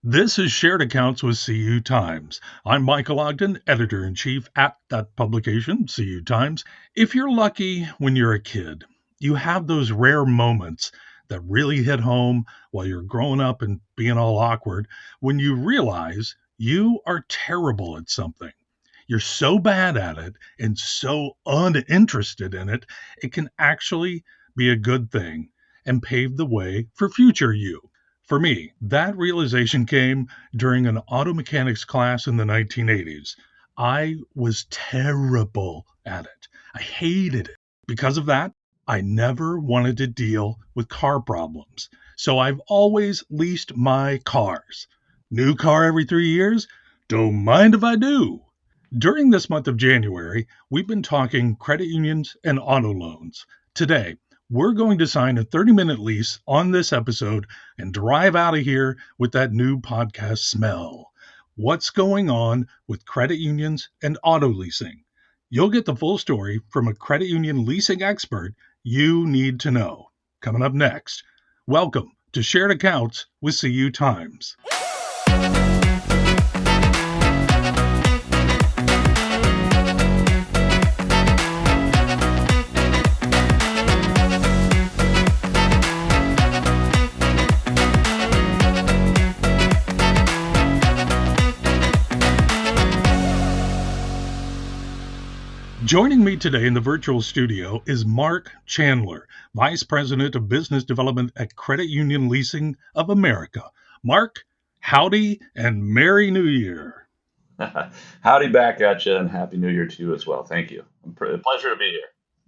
This is Shared Accounts with CU Times. I'm Michael Ogden, editor-in-chief at that publication, CU Times. If you're lucky when you're a kid, you have those rare moments that really hit home while you're growing up and being all awkward when you realize you are terrible at something. You're so bad at it and so uninterested in it, it can actually be a good thing and pave the way for future you. For me, that realization came during an auto mechanics class in the 1980s. I was terrible at it. I hated it. Because of that, I never wanted to deal with car problems. So I've always leased my cars. New car every 3 years? Don't mind if I do. During this month of January, we've been talking credit unions and auto loans. Today, we're going to sign a 30-minute lease on this episode and drive out of here with that new podcast smell. What's going on with credit unions and auto leasing? You'll get the full story from a credit union leasing expert you need to know. Coming up next, welcome to Shared Accounts with CU Times. Joining me today in the virtual studio is Mark Chandler, Vice President of Business Development at Credit Union Leasing of America. Mark, howdy and Merry New Year. Howdy back at you, and Happy New Year to you as well. Thank you. A pleasure to be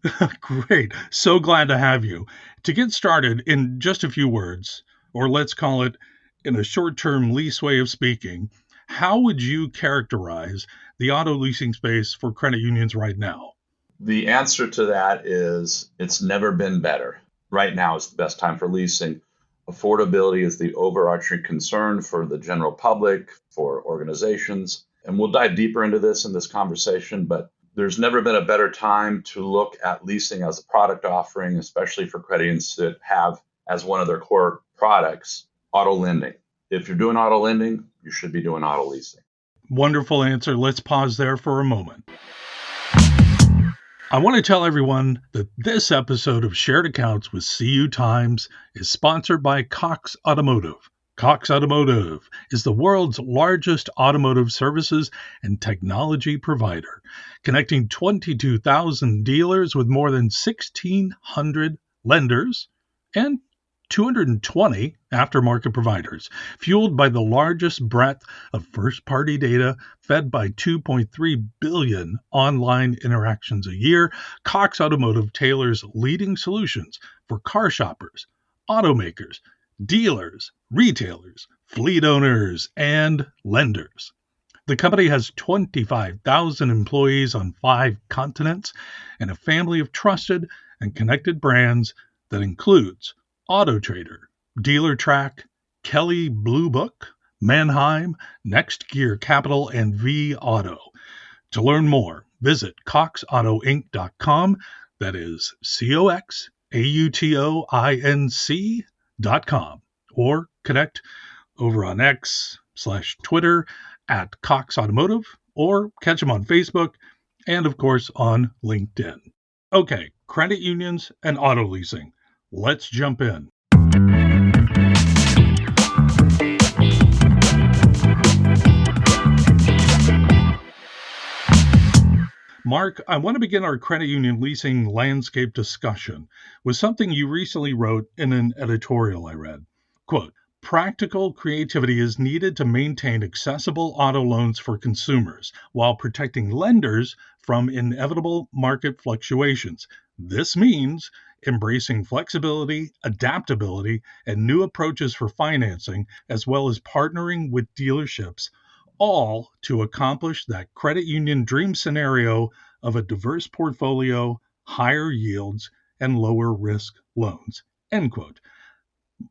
here. Great. So glad to have you. To get started, in just a few words, or let's call it in a short-term lease way of speaking, how would you characterize the auto leasing space for credit unions right now? The answer to that is it's never been better. Right now is the best time for leasing. Affordability is the overarching concern for the general public, for organizations. And we'll dive deeper into this in this conversation, but there's never been a better time to look at leasing as a product offering, especially for credit unions that have as one of their core products, auto lending. If you're doing auto lending, you should be doing auto leasing. Wonderful answer. Let's pause there for a moment. I want to tell everyone that this episode of Shared Accounts with CU Times is sponsored by Cox Automotive. Cox Automotive is the world's largest automotive services and technology provider, connecting 22,000 dealers with more than 1,600 lenders and 220 aftermarket providers, fueled by the largest breadth of first-party data fed by 2.3 billion online interactions a year. Cox Automotive tailors leading solutions for car shoppers, automakers, dealers, retailers, fleet owners, and lenders. The company has 25,000 employees on 5 continents and a family of trusted and connected brands that includes AutoTrader, DealerTrack, Kelley Blue Book, Manheim, Next Gear Capital, and V Auto. To learn more, visit coxautoinc.com. That is coxautoinc.com, or connect over on X/Twitter at Cox Automotive, or catch them on Facebook and, of course, on LinkedIn. Okay, credit unions and auto leasing. Let's jump in. Mark, I want to begin our credit union leasing landscape discussion with something you recently wrote in an editorial I read. Quote, "Practical creativity is needed to maintain accessible auto loans for consumers while protecting lenders from inevitable market fluctuations. This means embracing flexibility, adaptability, and new approaches for financing, as well as partnering with dealerships, all to accomplish that credit union dream scenario of a diverse portfolio, higher yields, and lower risk loans." End quote.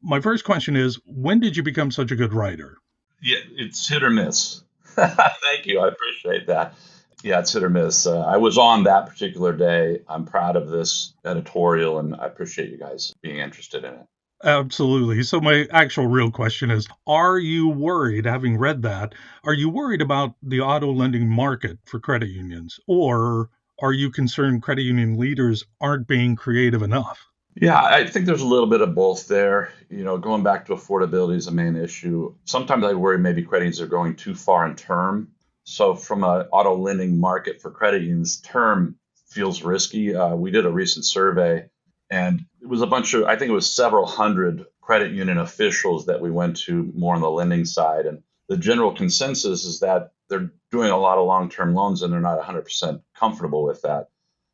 My first question is, when did you become such a good writer? Yeah, it's hit or miss. Thank you. I appreciate that. Yeah, it's hit or miss. I was on that particular day. I'm proud of this editorial, and I appreciate you guys being interested in it. Absolutely. So my actual real question is, are you worried, having read that, are you worried about the auto lending market for credit unions? Or are you concerned credit union leaders aren't being creative enough? Yeah, I think there's a little bit of both there. Going back to affordability is a main issue. Sometimes I worry maybe credit unions are going too far in term. So from an auto lending market for credit unions, term feels risky. We did a recent survey, and it was a bunch of, I think it was several hundred credit union officials that we went to more on the lending side. And the general consensus is that they're doing a lot of long-term loans and they're not 100% comfortable with that.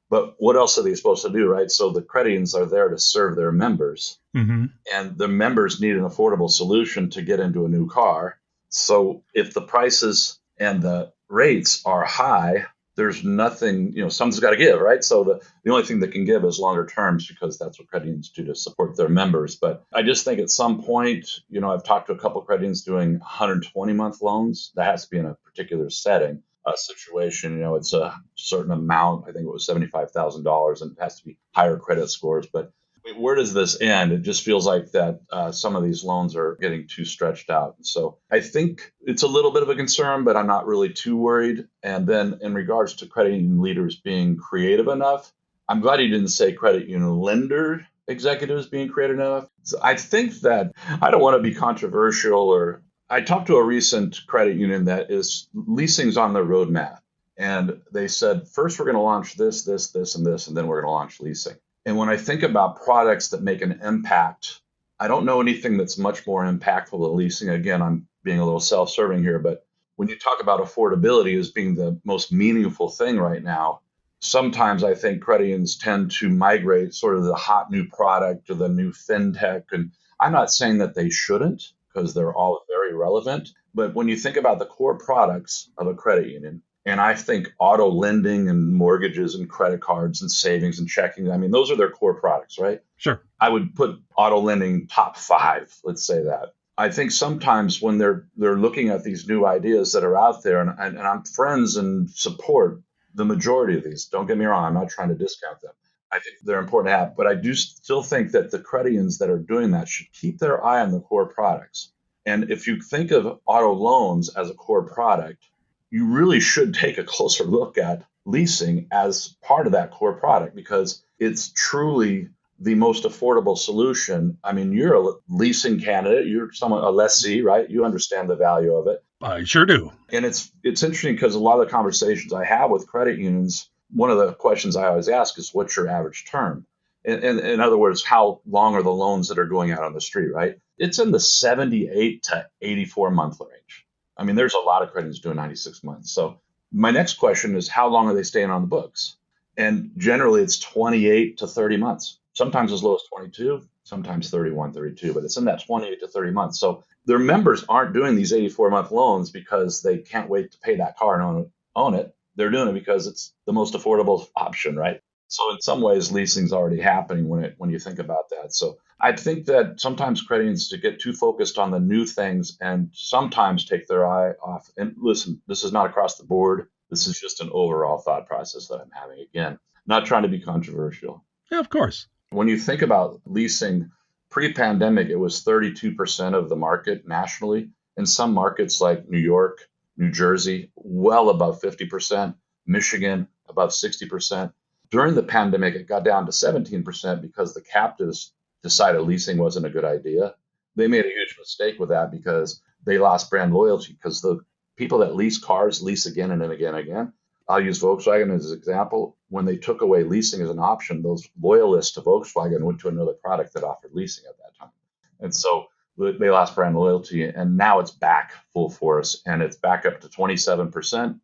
But what else are they supposed to do, right? So the credit unions are there to serve their members, Hmm. and the members need an affordable solution to get into a new car. So if the prices and the rates are high, there's nothing, something's got to give, right? So the only thing that can give is longer terms because that's what credit unions do to support their members. But I just think at some point, I've talked to a couple of credit unions doing 120-month loans. That has to be in a particular setting, a situation. It's a certain amount. I think it was $75,000, and it has to be higher credit scores. But where does this end? It just feels like that some of these loans are getting too stretched out. So I think it's a little bit of a concern, but I'm not really too worried. And then in regards to credit union leaders being creative enough, I'm glad you didn't say credit union lender executives being creative enough. So I think that I don't want to be controversial, or I talked to a recent credit union that is leasing's on their roadmap. And they said, first, we're going to launch this, this, this, and this, and then we're going to launch leasing. And when I think about products that make an impact, I don't know anything that's much more impactful than leasing. Again, I'm being a little self serving here, but when you talk about affordability as being the most meaningful thing right now, sometimes I think credit unions tend to migrate sort of the hot new product or the new fintech. And I'm not saying that they shouldn't, because they're all very relevant. But when you think about the core products of a credit union, and I think auto lending and mortgages and credit cards and savings and checking, I mean, those are their core products, right? Sure. I would put auto lending top five, let's say that. I think sometimes when they're looking at these new ideas that are out there, and I'm friends and support the majority of these. Don't get me wrong, I'm not trying to discount them. I think they're important to have, but I do still think that the credit unions that are doing that should keep their eye on the core products. And if you think of auto loans as a core product, you really should take a closer look at leasing as part of that core product because it's truly the most affordable solution. I mean, you're a leasing candidate, you're someone a lessee, right? You understand the value of it. I sure do. And it's interesting because a lot of the conversations I have with credit unions, one of the questions I always ask is, what's your average term? And in other words, how long are the loans that are going out on the street, right? It's in the 78 to 84 month range. I mean, there's a lot of credit unions doing 96 months. So my next question is, how long are they staying on the books? And generally, it's 28 to 30 months, sometimes as low as 22, sometimes 31, 32, but it's in that 28 to 30 months. So their members aren't doing these 84-month loans because they can't wait to pay that car and own it. They're doing it because it's the most affordable option, right? So in some ways, leasing's already happening when you think about that. So I think that sometimes credit unions to get too focused on the new things and sometimes take their eye off. And listen, this is not across the board. This is just an overall thought process that I'm having. Again, not trying to be controversial. Yeah, of course. When you think about leasing, pre-pandemic, it was 32% of the market nationally. In some markets like New York, New Jersey, well above 50%, Michigan, above 60%. During the pandemic, it got down to 17% because the captives decided leasing wasn't a good idea. They made a huge mistake with that because they lost brand loyalty because the people that lease cars lease again and again and again. I'll use Volkswagen as an example. When they took away leasing as an option, those loyalists to Volkswagen went to another product that offered leasing at that time. And so they lost brand loyalty, and now it's back full force, and it's back up to 27%.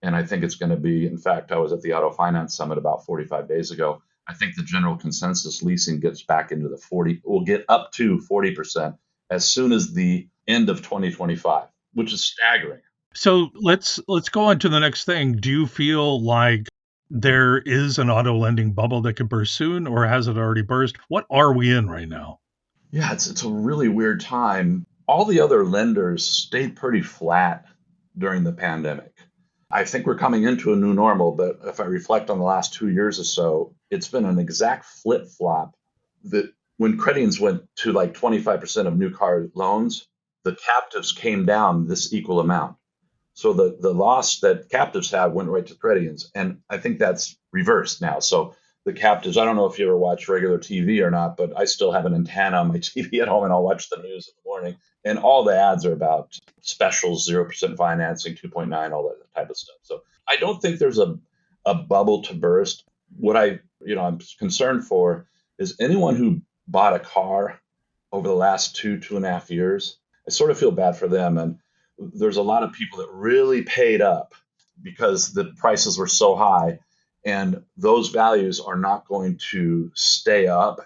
And I think it's going to be, in fact, I was at the Auto Finance Summit about 45 days ago. I think the general consensus leasing gets back into the 40, will get up to 40% as soon as the end of 2025, which is staggering. So let's go on to the next thing. Do you feel like there is an auto lending bubble that could burst soon, or has it already burst? What are we in right now? Yeah, it's a really weird time. All the other lenders stayed pretty flat during the pandemic. I think we're coming into a new normal, but if I reflect on the last 2 years or so, it's been an exact flip flop that when credit unions went to like 25% of new car loans, the captives came down this equal amount. So the loss that captives had went right to credit unions. And I think that's reversed now. So the captives, I don't know if you ever watch regular TV or not, but I still have an antenna on my TV at home and I'll watch the news in the morning. And all the ads are about specials, 0% financing, 2.9, all that type of stuff. So I don't think there's a bubble to burst. What I'm concerned for is anyone who bought a car over the last 2.5 years. I sort of feel bad for them. And there's a lot of people that really paid up because the prices were so high, and those values are not going to stay up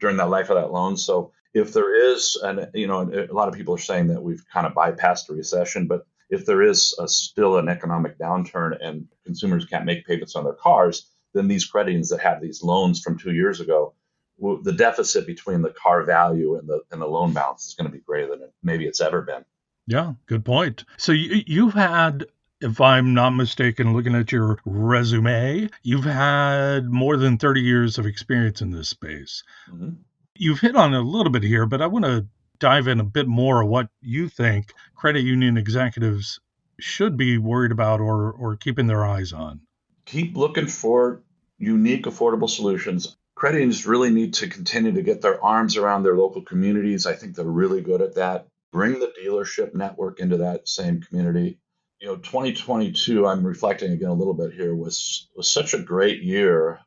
during that life of that loan. So if there is, and a lot of people are saying that we've kind of bypassed a recession, but if there is still an economic downturn and consumers can't make payments on their cars, then these credit unions that have these loans from 2 years ago, the deficit between the car value and the loan balance is going to be greater than maybe it's ever been. Yeah, good point. So you've had, if I'm not mistaken, looking at your resume, you've had more than 30 years of experience in this space. Mhm. You've hit on it a little bit here, but I want to dive in a bit more of what you think credit union executives should be worried about or keeping their eyes on. Keep looking for unique, affordable solutions. Credit unions really need to continue to get their arms around their local communities. I think they're really good at that. Bring the dealership network into that same community. 2022, I'm reflecting again a little bit here, was such a great year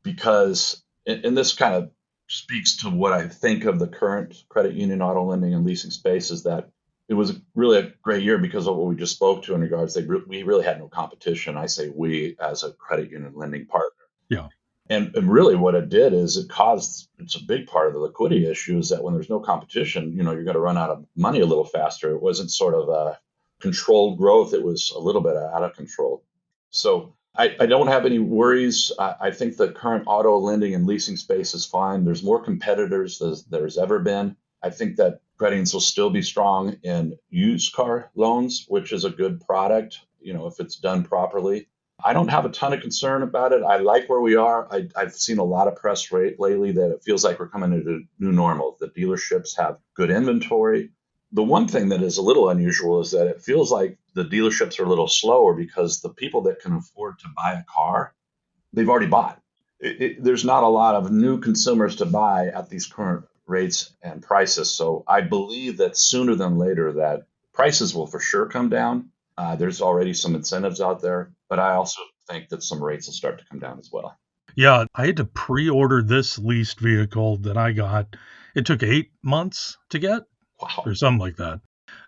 because, and this kind of speaks to what I think of the current credit union, auto lending, and leasing space, is that it was really a great year because of what we just spoke to in regards. We really had no competition. I say we as a credit union lending partner. Yeah. And really what it did is it's a big part of the liquidity issue is that when there's no competition, you're going to run out of money a little faster. It wasn't sort of a controlled growth. It was a little bit out of control. So I don't have any worries. I think the current auto lending and leasing space is fine. There's more competitors than there's ever been. I think that credit unions will still be strong in used car loans, which is a good product, if it's done properly. I don't have a ton of concern about it. I like where we are. I've seen a lot of press rate lately that it feels like we're coming into new normal. The dealerships have good inventory. The one thing that is a little unusual is that it feels like the dealerships are a little slower because the people that can afford to buy a car, they've already bought. There's not a lot of new consumers to buy at these current rates and prices. So I believe that sooner than later that prices will for sure come down. There's already some incentives out there, but I also think that some rates will start to come down as well. Yeah, I had to pre-order this leased vehicle that I got. It took 8 months to get Wow. or something like that.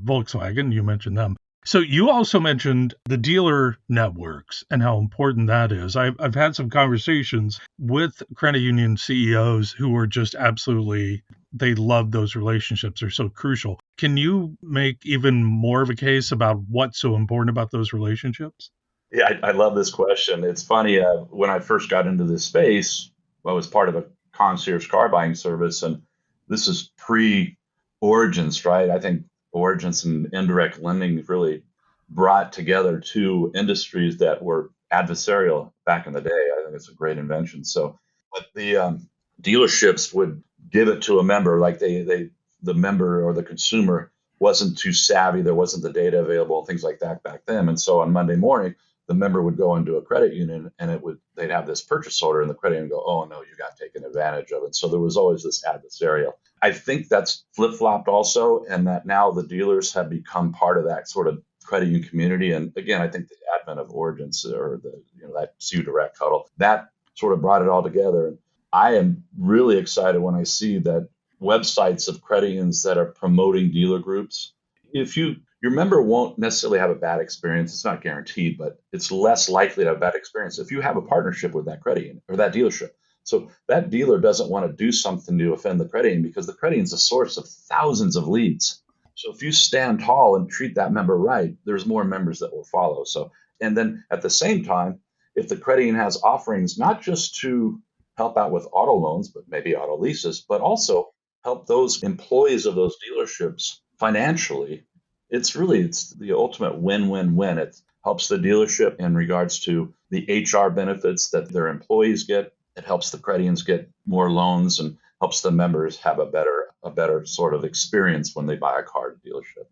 Volkswagen, you mentioned them. So you also mentioned the dealer networks and how important that is. I've had some conversations with credit union CEOs who are just absolutely, they love those relationships. They're so crucial. Can you make even more of a case about what's so important about those relationships? Yeah, I love this question. It's funny. When I first got into this space, I was part of a concierge car buying service, and this is pre Origins, right? I think Origins and indirect lending really brought together two industries that were adversarial back in the day. I think it's a great invention. So, but the dealerships would give it to a member, like the member or the consumer wasn't too savvy. There wasn't the data available, things like that back then. And so on Monday morning, the member would go into a credit union and they'd have this purchase order and the credit union would go, oh no, you got taken advantage of it. So there was always this adversarial. I think that's flip flopped also, and that now the dealers have become part of that sort of credit union community. And again, I think the advent of Origins or that CU Direct huddle that sort of brought it all together. And I am really excited when I see that websites of credit unions that are promoting dealer groups. If your member won't necessarily have a bad experience, it's not guaranteed, but it's less likely to have a bad experience if you have a partnership with that credit union or that dealership. So that dealer doesn't want to do something to offend the credit union because the credit union is a source of thousands of leads. So if you stand tall and treat that member right, there's more members that will follow. So, and then at the same time, if the credit union has offerings not just to help out with auto loans, but maybe auto leases, but also help those employees of those dealerships financially, it's the ultimate win-win-win. It helps the dealership in regards to the HR benefits that their employees get. It helps the credit unions get more loans and helps the members have a better sort of experience when they buy a car at a dealership.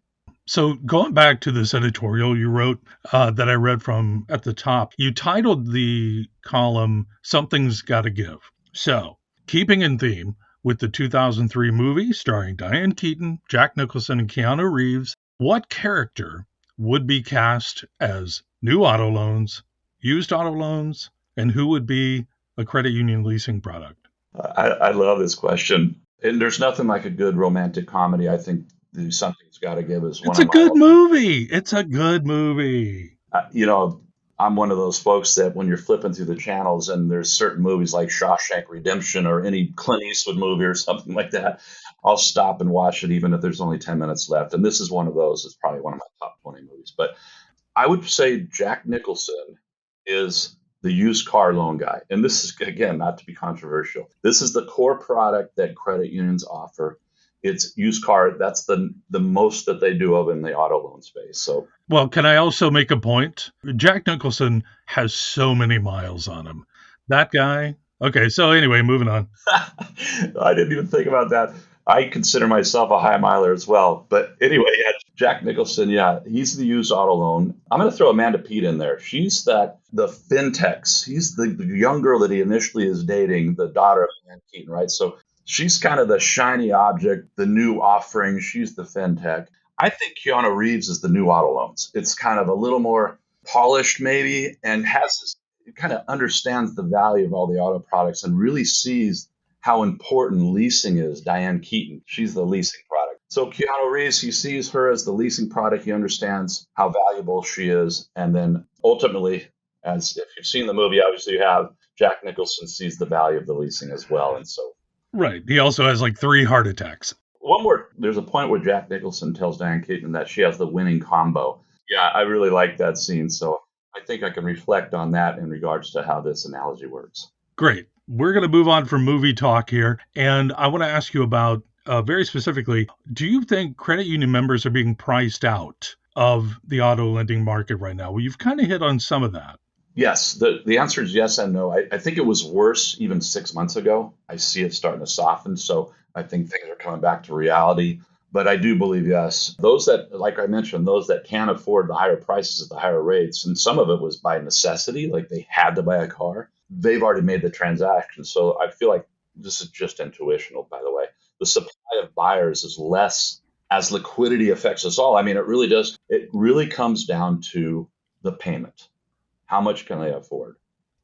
So going back to this editorial you wrote that I read from at the top, you titled the column "Something's Gotta Give." So keeping in theme with the 2003 movie starring Diane Keaton, Jack Nicholson, and Keanu Reeves, what character would be cast as new auto loans, used auto loans, and who would be a credit union leasing product? I love this question. And there's nothing like a good romantic comedy. I think Something's Got to Give is one It's a of my good all. movie. It's a good movie. You know, I'm one of those folks that when you're flipping through the channels and there's certain movies like Shawshank Redemption or any Clint Eastwood movie or something like that, I'll stop and watch it even if there's only 10 minutes left. And this is one of those. It's probably one of my top 20 movies. But I would say Jack Nicholson is the used car loan guy. And this is, again, not to be controversial. This is the core product that credit unions offer. It's used car. That's the most that they do of in the auto loan space. So Well, can I also make a point? Jack Nicholson has so many miles on him. That guy. Okay, so anyway, moving on. I didn't even think about that. I consider myself a high miler as well. But anyway, yeah, Jack Nicholson, yeah, he's the used auto loan. I'm going to throw Amanda Peet in there. She's the fintechs. He's the young girl that he initially is dating, the daughter of Ann Keaton, right? So she's kind of the shiny object, the new offering. She's the fintech. I think Keanu Reeves is the new auto loans. It's kind of a little more polished, maybe, and has this, it kind of understands the value of all the auto products and really sees how important leasing is. Diane Keaton, she's the leasing product. So Keanu Reeves, he sees her as the leasing product. He understands how valuable she is. And then ultimately, as if you've seen the movie, obviously you have, Jack Nicholson sees the value of the leasing as well. And so Right. He also has like 3 heart attacks. one more, there's a point where Jack Nicholson tells Diane Keaton that she has the winning combo. Yeah, I really like that scene. So I think I can reflect on that in regards to how this analogy works. Great. We're going to move on from movie talk here. And I want to ask you about very specifically, do you think credit union members are being priced out of the auto lending market right now? Well, you've kind of hit on some of that. Yes, the answer is yes and no. I think it was worse even 6 months ago. I see it starting to soften. So I think things are coming back to reality. But I do believe, yes, those that, like I mentioned, those that can afford the higher prices at the higher rates, and some of it was by necessity, like they had to buy a car, they've already made the transaction. So I feel like this is just intuitional, by the way. The supply of buyers is less as liquidity affects us all. I mean, it really does. It really comes down to the payment. How much can they afford?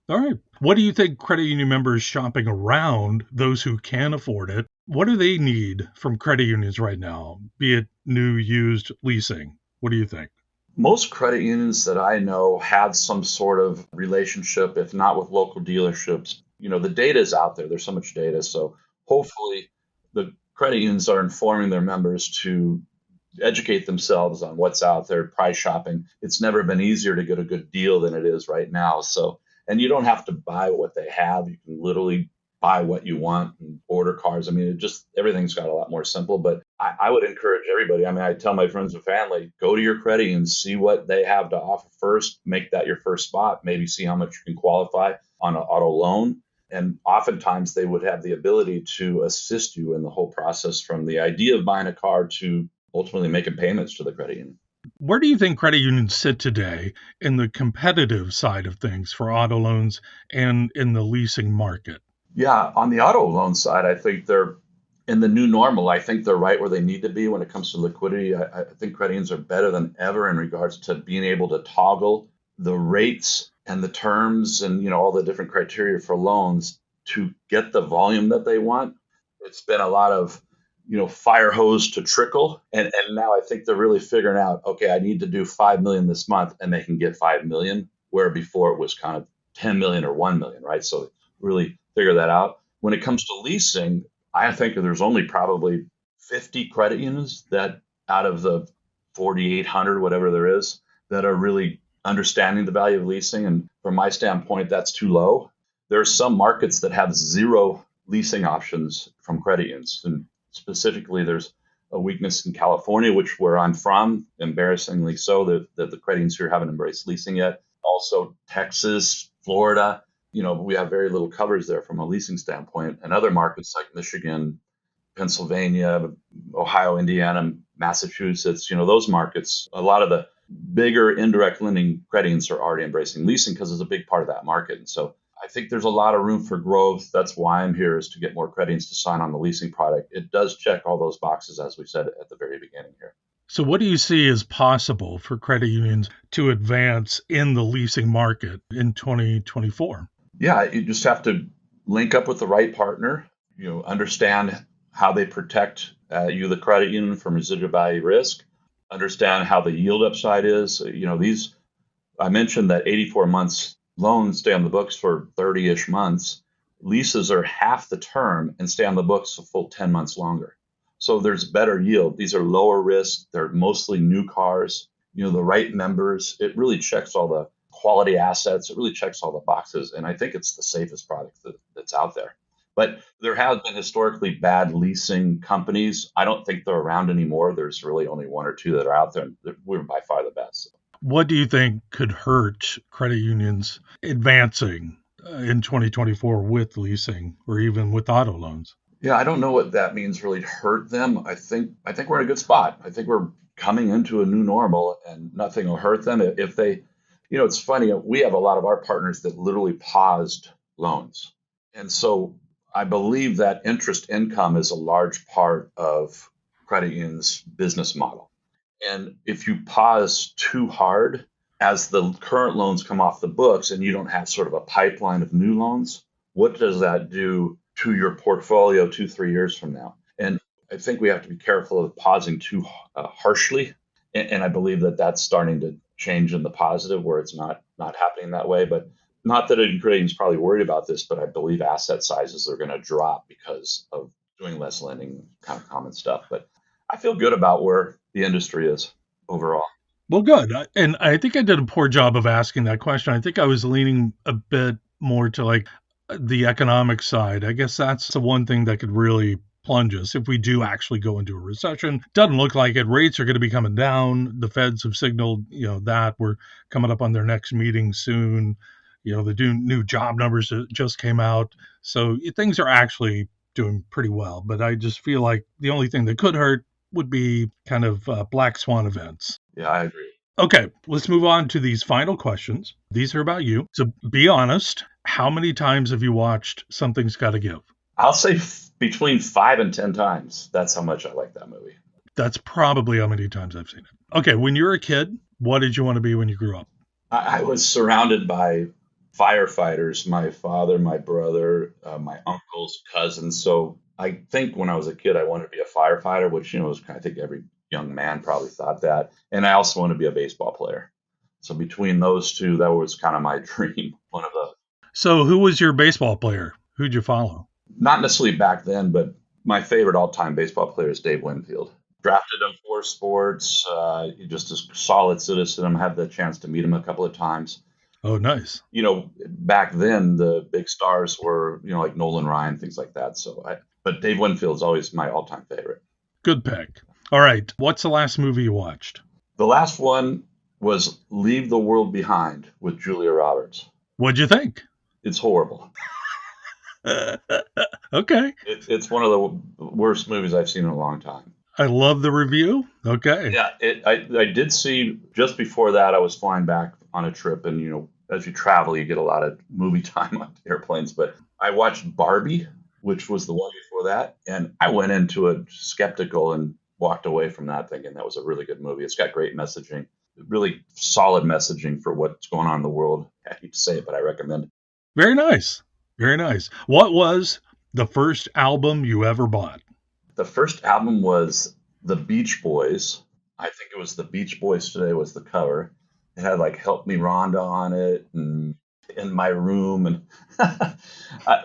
All right. What do you think credit union members shopping around, those who can afford it, what do they need from credit unions right now, be it new, used, leasing? What do you think? Most credit unions that I know have some sort of relationship, if not with local dealerships. You know, the data is out there. There's so much data. So hopefully the credit unions are informing their members to educate themselves on what's out there, price shopping. It's never been easier to get a good deal than it is right now. So, and you don't have to buy what they have. You can literally buy what you want and order cars. I mean, it just, everything's got a lot more simple. But I would encourage everybody. I mean, I tell my friends and family, go to your credit and see what they have to offer first. Make that your first spot. Maybe see how much you can qualify on an auto loan. And oftentimes they would have the ability to assist you in the whole process from the idea of buying a car to ultimately making payments to the credit union. Where do you think credit unions sit today in the competitive side of things for auto loans and in the leasing market? Yeah, on the auto loan side, I think they're in the new normal. I think they're right where they need to be when it comes to liquidity. I think credit unions are better than ever in regards to being able to toggle the rates and the terms and all the different criteria for loans to get the volume that they want. It's been a lot of fire hose to trickle, and now I think they're really figuring out, okay, I need to do 5 million this month, and they can get 5 million, where before it was kind of 10 million or 1 million, right? So really figure that out. When it comes to leasing, I think there's only probably 50 credit unions that out of the 4,800, whatever there is, that are really understanding the value of leasing. And from my standpoint, that's too low. There are some markets that have zero leasing options from credit unions. And specifically, there's a weakness in California, which where I'm from, embarrassingly so, that the credit unions here haven't embraced leasing yet. Also, Texas, Florida, We have very little coverage there from a leasing standpoint. And other markets like Michigan, Pennsylvania, Ohio, Indiana, Massachusetts, those markets, a lot of the bigger indirect lending credit unions are already embracing leasing because it's a big part of that market. And so I think there's a lot of room for growth. That's why I'm here, is to get more credit unions to sign on the leasing product. It does check all those boxes, as we said at the very beginning here. So, what do you see as possible for credit unions to advance in the leasing market in 2024? Yeah, you just have to link up with the right partner, understand how they protect you, the credit union, from residual value risk, understand how the yield upside is. I mentioned that 84 months loans stay on the books for 30-ish months. Leases are half the term and stay on the books a full 10 months longer. So there's better yield. These are lower risk. They're mostly new cars, the right members. It really checks all the quality assets. It really checks all the boxes. And I think it's the safest product that's out there. But there have been historically bad leasing companies. I don't think they're around anymore. There's really only one or two that are out there. We're by far the best. What do you think could hurt credit unions advancing in 2024 with leasing or even with auto loans? Yeah, I don't know what that means really to hurt them. I think we're in a good spot. I think we're coming into a new normal and nothing will hurt them if they, it's funny, we have a lot of our partners that literally paused loans. And so I believe that interest income is a large part of credit unions' business model. And if you pause too hard as the current loans come off the books and you don't have sort of a pipeline of new loans, what does that do to your portfolio 2-3 years from now? And I think we have to be careful of pausing too harshly. And I believe that that's starting to change in the positive, where it's not happening that way. But not that credit is probably worried about this, but I believe asset sizes are going to drop because of doing less lending, kind of common stuff. But I feel good about where the industry is overall. Well, good. And I think I did a poor job of asking that question. I think I was leaning a bit more to like the economic side. I guess that's the one thing that could really plunge us if we do actually go into a recession. Doesn't look like it. Rates are going to be coming down. The Feds have signaled, that we're coming up on their next meeting soon. The new job numbers that just came out. So things are actually doing pretty well. But I just feel like the only thing that could hurt would be kind of black swan events. Yeah, I agree. Okay, let's move on to these final questions. These are about you. So be honest. How many times have you watched Something's Gotta Give? I'll say between 5 and 10 times. That's how much I like that movie. That's probably how many times I've seen it. Okay, when you were a kid, what did you want to be when you grew up? I was surrounded by firefighters, my father, my brother, my uncles, cousins. So I think when I was a kid, I wanted to be a firefighter, which, I think every young man probably thought that. And I also wanted to be a baseball player. So between those two, that was kind of my dream, one of those. So who was your baseball player? Who'd you follow? Not necessarily back then, but my favorite all-time baseball player is Dave Winfield. Drafted in 4 sports, just a solid citizen. I had the chance to meet him a couple of times. Oh, nice. Back then the big stars were, like Nolan Ryan, things like that. But Dave Winfield is always my all-time favorite. Good pick. All right. What's the last movie you watched? The last one was Leave the World Behind with Julia Roberts. What'd you think? It's horrible. Okay. It's one of the worst movies I've seen in a long time. I love the review. Okay. Yeah, I did see, just before that, I was flying back on a trip, and as you travel, you get a lot of movie time on airplanes. But I watched Barbie, which was the one before that, and I went into it skeptical and walked away from that thinking that was a really good movie. It's got great messaging, really solid messaging for what's going on in the world. I hate to say it, but I recommend it. Very nice. Very nice. What was the first album you ever bought? The first album was The Beach Boys. I think it was The Beach Boys Today was the cover. It had like Help Me Rhonda on it and In My Room. And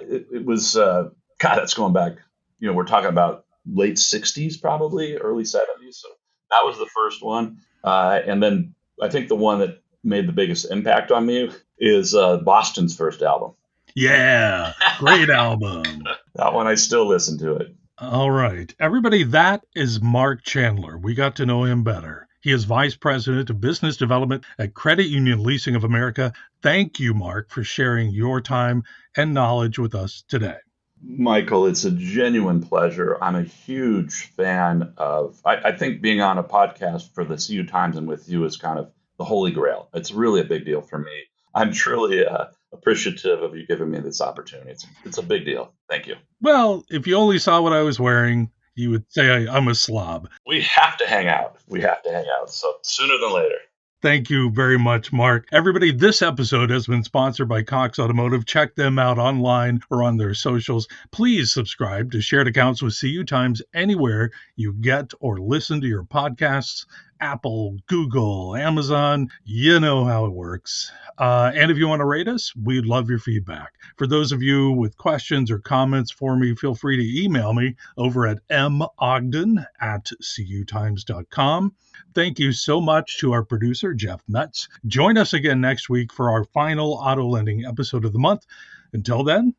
it was, God, that's going back, we're talking about late 60s, probably early 70s. So that was the first one. And then I think the one that made the biggest impact on me is Boston's first album. Yeah, great album. That one, I still listen to it. All right. Everybody, that is Mark Chandler. We got to know him better. He is Vice President of Business Development at Credit Union Leasing of America. Thank you, Mark, for sharing your time and knowledge with us today. Michael, it's a genuine pleasure. I'm a huge fan of, I think being on a podcast for the CU Times and with you is kind of the holy grail. It's really a big deal for me. I'm truly appreciative of you giving me this opportunity. It's a big deal. Thank you. Well, if you only saw what I was wearing, you would say I'm a slob. We have to hang out. We have to hang out. So sooner than later. Thank you very much, Mark. Everybody, this episode has been sponsored by Cox Automotive. Check them out online or on their socials. Please subscribe to Shared Accounts with CU Times anywhere you get or listen to your podcasts. Apple, Google, Amazon, you know how it works. And if you want to rate us, we'd love your feedback. For those of you with questions or comments for me, feel free to email me over at mogden@cutimes.com. Thank you so much to our producer, Jeff Metz. Join us again next week for our final auto lending episode of the month. Until then,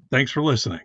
thanks for listening.